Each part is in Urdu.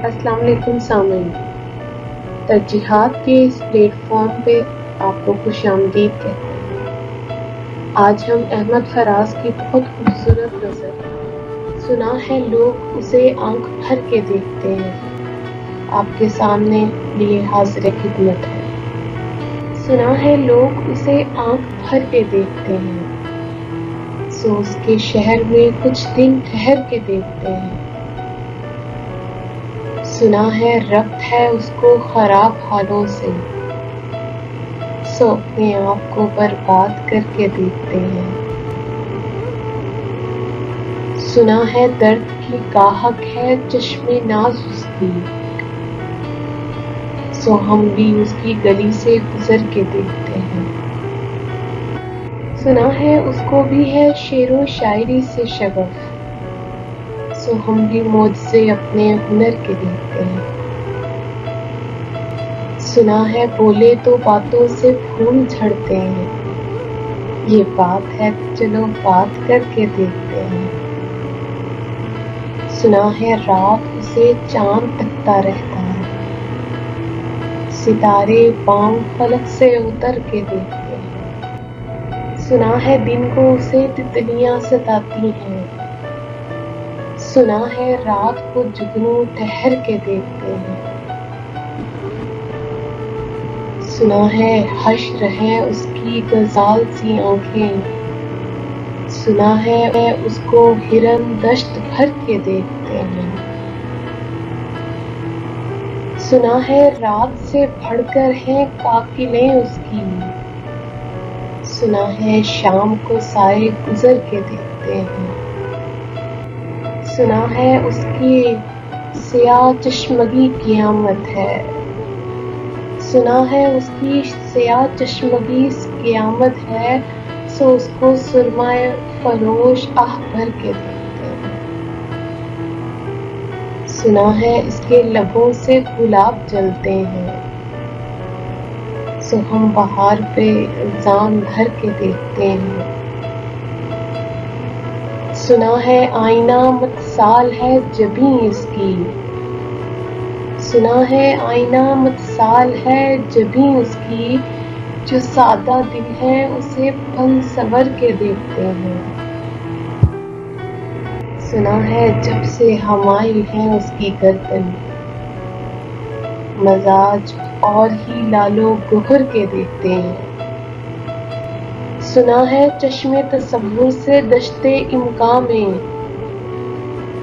السلام علیکم سامعین، ترجیحات کے اس پلیٹ فارم پہ آپ کو خوش آمدید کہتے ہیں۔ آج ہم احمد فراز کی بہت خوبصورت نظر سنا ہے لوگ اسے آنکھ بھر کے دیکھتے ہیں آپ کے سامنے لیے حاضر خدمت ہے۔ سنا ہے لوگ اسے آنکھ بھر کے دیکھتے ہیں، سو اس کے شہر میں کچھ دن ٹھہر کے دیکھتے ہیں۔ سنا ہے ربط ہے اس کو خراب حالوں سے، سو اپنے آپ کو برباد کر کے دیکھتے ہیں۔ سنا ہے درد کی گاہک ہے چشم ناز اس کی، سو ہم بھی اس کی گلی سے گزر کے دیکھتے ہیں۔ سنا ہے اس کو بھی ہے شعر و شاعری سے شغف، سو ہم بھی معجزے اپنے ہنر کے دیکھتے ہیں۔ سنا ہے بولے تو باتوں سے پھول جھڑتے ہیں، یہ بات ہے تو چلو بات کر کے دیکھتے ہیں۔ سنا ہے رات اسے چاند تکتا رہتا ہے، ستارے بام فلک سے اتر کے دیکھتے ہیں۔ سنا ہے دن کو اسے تتلیاں ستاتی ہیں، سنا ہے رات کو جگنو ٹھہر کے دیکھتے ہیں۔ سنا ہے حشر ہے اس کی غزال سی آنکھیں، سنا ہے اس کو ہرن دشت بھر کے دیکھتے ہیں۔ سنا ہے رات سے بڑھ کر ہیں قافلیں اس کی، سنا ہے شام کو سائے گزر کے دیکھتے ہیں۔ سنا ہے اس کی سیاہ چشمگی قیامت ہے، سنا ہے اس کی سیاہ چشمگی قیامت ہے، سو اس کو سرمائے فروش آہ بھر کے دیکھتے ہیں۔ سنا ہے اس کے لبوں سے گلاب جلتے ہیں، سو ہم بہار پہ الزام دھر کے دیکھتے ہیں۔ سنا ہے آئینہ متسال ہے جبیں اس کی، سنا ہے آئینہ متسال ہے جبیں اس کی، جو سادہ دل ہے اسے پن سنور کے دیکھتے ہیں۔ سنا ہے جب سے حمائل ہے اس کی گردن، مزاج اور ہی لالو گہر کے دیکھتے ہیں۔ سنا ہے چشم تصور سے دشتے امکاں میں،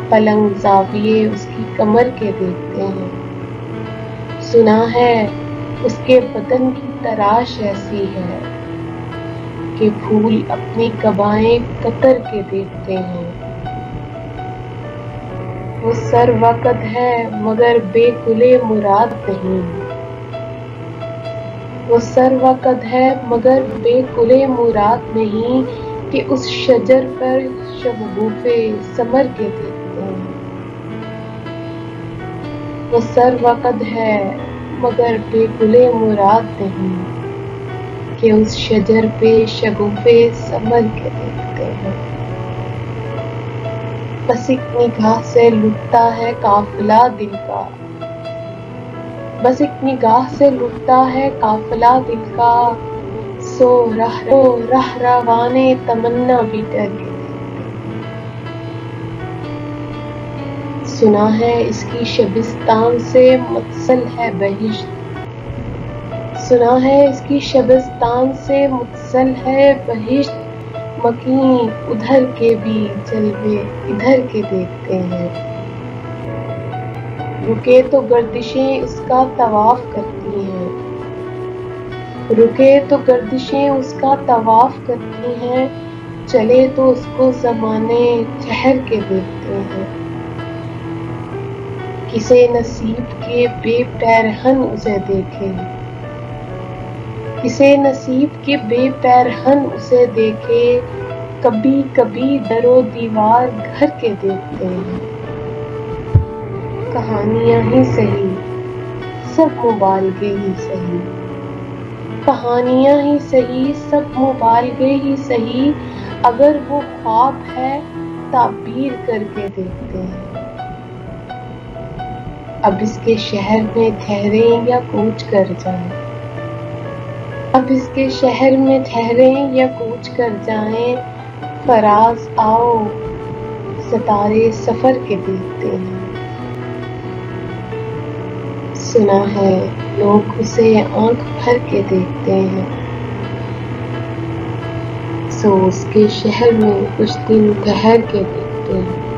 پلنگ زاویے اس کی کمر کے دیکھتے ہیں۔ سنا ہے اس کے بدن کی تراش ایسی ہے کہ پھول اپنی قبائیں قطر کے دیکھتے ہیں۔ وہ سر وقت ہے مگر بے کلے مراد نہیں، وہ سر وقت ہے مگر بے کلے مراد نہیں، کہ اس شجر پر شگوفے ثمر کے دیکھتے ہیں۔ وہ سر وقت ہے مگر بے کلے مراد نہیں، کہ اس شجر پہ شگوفے ثمر کے دیکھتے ہیں۔ بس ایک نگاہ سے لٹتا ہے قافلہ دل کا، بس ایک نگاہ سے لٹتا ہے قافلہ دل کا، سو رہ روانے تمنا بھی ڈر کے دیکھتے ہیں۔ سنا ہے اس کی شبستان سے متصل ہے بہشت، سنا ہے اس کی شبستان سے متصل ہے بہشت، مکیں ادھر کے بھی جلوے ادھر کے دیکھتے ہیں۔ رکے تو گردشیں اس کا طواف کرتی ہیں، رکے تو گردشیں اس کا طواف کرتی ہیں، چلے تو اس کو زمانے ٹھہر کے دیکھتے ہیں۔ کسے نصیب کے بے پیرہن اسے دیکھے، کسے نصیب کے بے پیرہن اسے دیکھے، کبھی کبھی در و دیوار گھر کے دیکھتے ہیں۔ کہانیاں ہی سہی سب مبالغے ہی سہی، کہانیاں ہی سہی سب مبالغے ہی سہی، اگر وہ خواب ہے تعبیر کر کے دیکھتے ہیں۔ اب اس کے شہر میں ٹھہریں یا کوچ کر جائیں، اب اس کے شہر میں ٹھہریں یا کوچ کر جائیں، فراز آؤ ستارے سفر کے دیکھتے ہیں۔ سنا ہے لوگ اسے آنکھ بھر کے دیکھتے ہیں، سو اس کے شہر میں کچھ دن ٹھہر کے دیکھتے ہیں۔